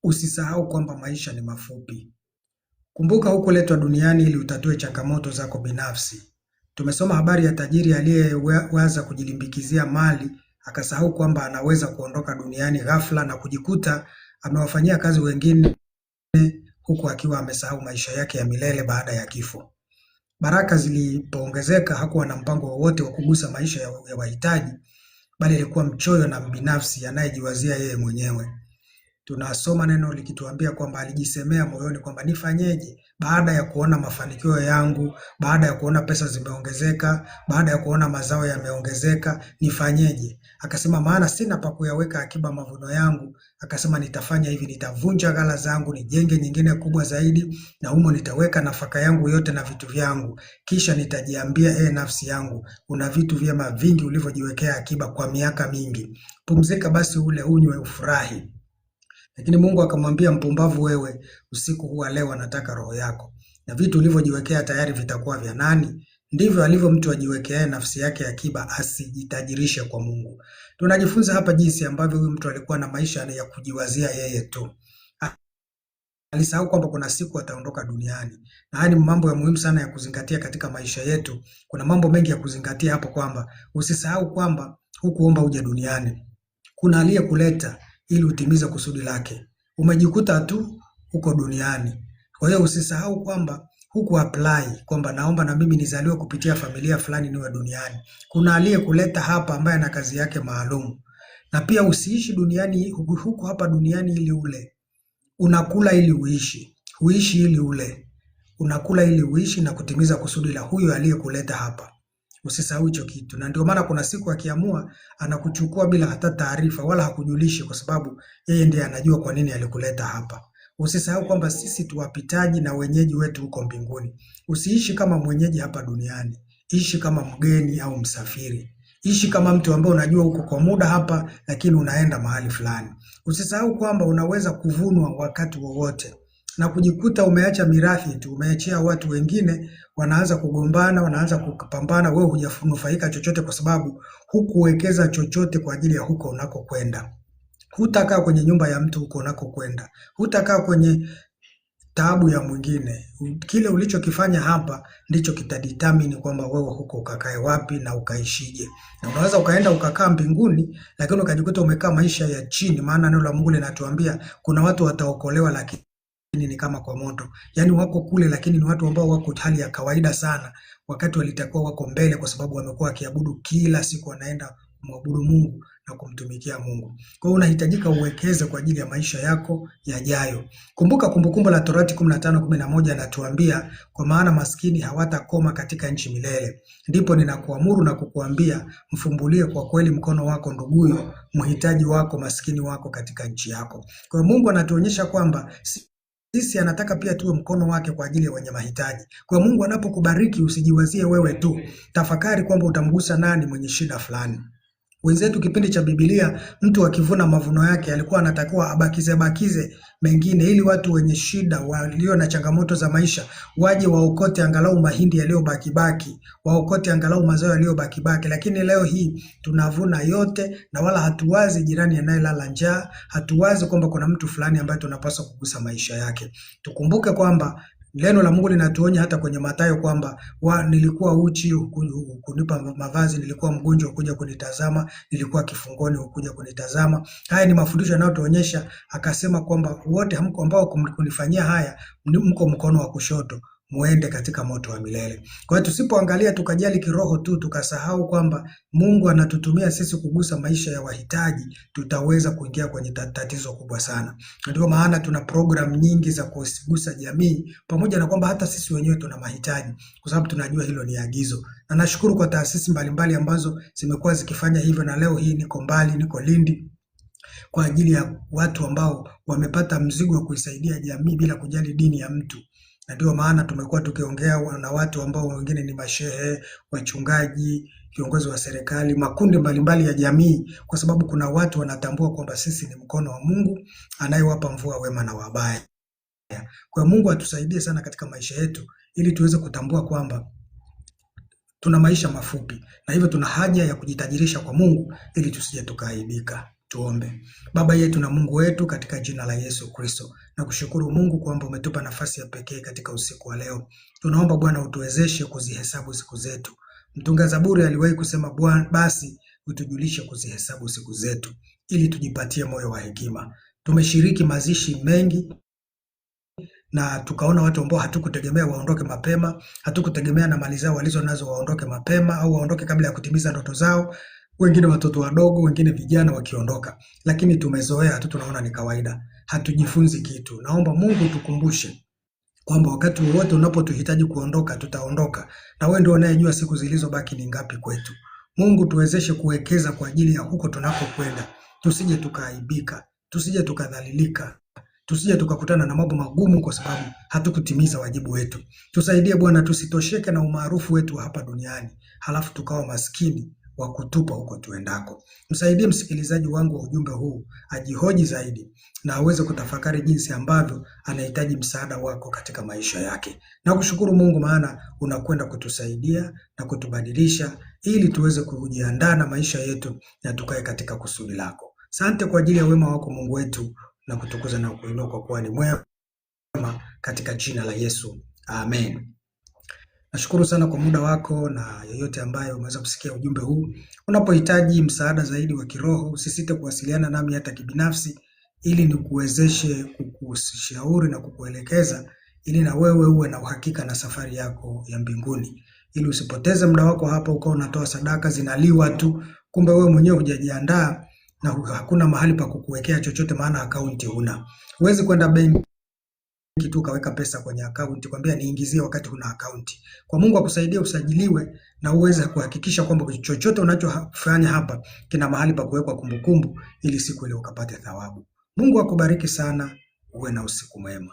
Usisahau kwamba maisha ni mafupi. Kumbuka hukuletwa duniani ili utatue changamoto zako binafsi. Tumesoma habari ya tajiri aliyewaza kujilimbikizia mali, akasahau kwamba anaweza kuondoka duniani ghafla na kujikuta amewafanyia kazi wengine, huku akiwa amesahau maisha yake ya milele baada ya kifo. Baraka zilipoongezeka, hakuwa na mpango wowote wa kugusa maisha ya wahitaji, bali alikuwa mchoyo na mbinafsi anayejiwazia yeye mwenyewe. Tunasoma neno likituambia kwamba alijisemea moyoni kwamba nifanyeje baada ya kuona mafanikio yangu, baada ya kuona pesa zimeongezeka, baada ya kuona mazao yameongezeka, nifanyeje? Akasema maana sina pa kuyaweka akiba mavuno yangu. Akasema nitafanya hivi, nitavunja ghala zangu, nijenge nyingine kubwa zaidi, na humo nitaweka nafaka yangu yote na vitu vyangu. Kisha nitajiambia, nafsi yangu, una vitu vyema vingi ulivyojiwekea akiba kwa miaka mingi. Pumzika basi, ule unywe, ufurahi. Lakini Mungu akamwambia, mpumbavu wewe, usiku huu leo nataka roho yako, na vitu ulivyojiwekea tayari vitakuwa vya nani? Ndivyo alivyo mtu ajiwekea nafsi yake akiba, asijitajirishe kwa Mungu. Tunajifunza hapa jinsi ambavyo huyu mtu alikuwa na maisha ya kujiwazia yeye tu. Alisahau kwamba kuna siku ataondoka duniani. Na haya ni mambo ya muhimu sana ya kuzingatia katika maisha yetu. Kuna mambo mengi ya kuzingatia hapo, kwamba usisahau kwamba hukuomba uje duniani. Kuna aliyekuleta ili utimize kusudi lake. Umejikuta tu huko duniani. Kwa hiyo usisahau kwamba huku apply kwamba naomba na mimi nizaliwe kupitia familia fulani niwe duniani. Kuna aliyekuleta hapa ambaye ana kazi yake maalum. Na pia usiishi duniani huku hapa duniani ili ule. Unakula ili uishi. Huishi ili ule. Unakula ili uishi na kutimiza kusudi la huyo aliyekuleta hapa. Usisahau hicho kitu. Na ndio maana kuna siku akiamua anakuchukua bila hata taarifa, wala hakujulishi, kwa sababu yeye ndiye anajua kwa nini alikuleta hapa. Usisahau kwamba sisi tuwapitaji na wenyeji wetu huko mbinguni. Usiishi kama mwenyeji hapa duniani. Ishi kama mgeni au msafiri. Ishi kama mtu ambaye unajua uko kwa muda hapa, lakini unaenda mahali fulani. Usisahau kwamba unaweza kuvunwa wakati wowote na kujikuta umeacha mirathi tu, umeachia watu wengine, wanaanza kugombana, wanaanza kupambana, wewe hujanufaika chochote kwa sababu hukuwekeza chochote kwa ajili ya huko unakokwenda. Hutakaa kwenye nyumba ya mtu huko unakokwenda. Hutakaa kwenye taabu ya mwingine. Kile ulichokifanya hapa ndicho kitadetermine kwamba wewe huko ukakae wapi na ukaishije. Na unaweza ukaenda ukakaa mbinguni, lakini ukajikuta umekaa maisha ya chini, maana neno la Mungu linatuambia kuna watu wataokolewa lakini ni kama kwa moto. Yaani wako kule lakini ni watu ambao wako hali ya kawaida sana, wakati walitakuwa wako mbele, kwa sababu wamekuwa wakiabudu kila siku, wanaenda kumwabudu Mungu na kumtumikia Mungu. Kwa hiyo unahitajika uwekeze kwa ajili ya maisha yako yajayo. Kumbuka Kumbukumbu la Torati 15:11 anatuambia, kwa maana maskini hawatakoma katika nchi milele. Ndipo ninakuamuru na kukuambia, mfumbulie kwa kweli mkono wako nduguyo, mhitaji wako, maskini wako katika nchi yako. Kwa hiyo Mungu anatuonyesha kwamba sisi anataka pia tuwe mkono wake kwa ajili ya wenye mahitaji. Kwa Mungu anapokubariki usijiwazie wewe tu. Tafakari kwamba utamgusa nani mwenye shida fulani. Wenzetu kipindi cha Biblia, mtu akivuna mavuno yake alikuwa anatakiwa abakize mengine, ili watu wenye shida, walio na changamoto za maisha, waje waokote angalau mahindi yaliyobaki, waokote angalau mazao yaliyobaki. Lakini leo hii tunavuna yote, na wala hatuwazi jirani anayelala njaa, hatuwazi kwamba kuna mtu fulani ambaye tunapaswa kugusa maisha yake. Tukumbuke kwamba neno la Mungu linatuonya hata kwenye Mathayo kwamba nilikuwa uchi kunipa mavazi, nilikuwa mgonjwa kuja kunitazama, nilikuwa kifungoni kuja kunitazama. Haya ni mafundisho yanayotuonyesha, akasema kwamba wote hamko ambao kunifanyia haya mko mkono wa kushoto, muende katika moto wa milele. Kwa hiyo tusipoangalia tukajali kiroho tu, tukasahau kwamba Mungu anatutumia sisi kugusa maisha ya wahitaji, tutaweza kuingia kwenye tatizo kubwa sana. Ndio maana tuna program nyingi za kugusa jamii, pamoja na kwamba hata sisi wenyewe tuna mahitaji, kwa sababu tunajua hilo ni agizo. Na nashukuru kwa taasisi mbalimbali ambazo zimekuwa zikifanya hivyo, na leo hii niko Lindi kwa ajili ya watu ambao wamepata mzigo wa kuisaidia jamii bila kujali dini ya mtu. Na ndio maana tumekuwa tukiongea na watu ambao wengine ni mashehe, wachungaji, viongozi wa serikali, makundi mbalimbali ya jamii, kwa sababu kuna watu wanatambua kwamba sisi ni mkono wa Mungu anayewapa mvua wema na wabaya. Kwa Mungu atusaidie sana katika maisha yetu, ili tuweze kutambua kwamba tuna maisha mafupi, na hivyo tuna haja ya kujitajirisha kwa Mungu ili tusije tukaaibika. Tuombe. Baba yetu na Mungu wetu, katika jina la Yesu Kristo, nakushukuru Mungu kwamba umetupa nafasi ya pekee katika usiku wa leo. Tunaomba Bwana utuwezeshe kuzihesabu siku zetu. Mtunga Zaburi aliwahi kusema, Bwana basi utujulishe kuzihesabu siku zetu, ili tujipatie moyo wa hekima. Tumeshiriki mazishi mengi na tukaona watu ambao hatukutegemea waondoke mapema, hatukutegemea na mali zao walizo nazo waondoke mapema au waondoke kabla ya kutimiza ndoto zao, wengine watoto wadogo, wengine vijana wakiondoka, lakini tumezoea tu, tunaona ni kawaida, hatujifunzi kitu. Naomba Mungu tukumbushe kwamba wakati wowote unapotuhitaji kuondoka, tutaondoka, na wewe ndio unayejua siku zilizobaki ni ngapi kwetu. Mungu tuwezeshe kuwekeza kwa ajili ya huko tunakokwenda, tusije tukaaibika, tusije tukadhalilika, tusije tukakutana na mambo magumu kwa sababu hatukutimiza wajibu wetu. Tusaidie Bwana, tusitosheke na umaarufu wetu hapa duniani halafu tukawa maskini wa kutupa huko tuendako. Msaidie msikilizaji wangu wa ujumbe huu ajihoji zaidi na aweze kutafakari jinsi ambavyo anahitaji msaada wako katika maisha yake. Na kushukuru Mungu, maana unakwenda kutusaidia na kutubadilisha ili tuweze kujiandaa na maisha yetu na tukae katika kusudi lako. Asante kwa ajili ya wema wako Mungu wetu, na kutukuza na kuinua kwa kuwa ni mwema, katika jina la Yesu. Amen. Nashukuru sana kwa muda wako, na yeyote ambaye umeweza kusikia ujumbe huu, unapohitaji msaada zaidi wa kiroho, usisite kuwasiliana nami hata kibinafsi, ili nikuwezeshe kukushauri na kukuelekeza, ili na wewe uwe na uhakika na safari yako ya mbinguni, ili usipoteze muda wako hapa ukawa unatoa sadaka zinaliwa tu, kumbe wewe mwenyewe hujajiandaa na hakuna mahali pa kukuwekea chochote, maana akaunti huna. Huwezi kwenda benki tu kaweka pesa kwenye akaunti kwambia niingizie wakati huna akaunti. Kwa Mungu akusaidie usajiliwe na uweze kuhakikisha kwamba chochote unachofanya hapa kina mahali pa kuwekwa kumbukumbu, ili siku ile ukapate thawabu. Mungu akubariki sana, uwe na usiku mwema.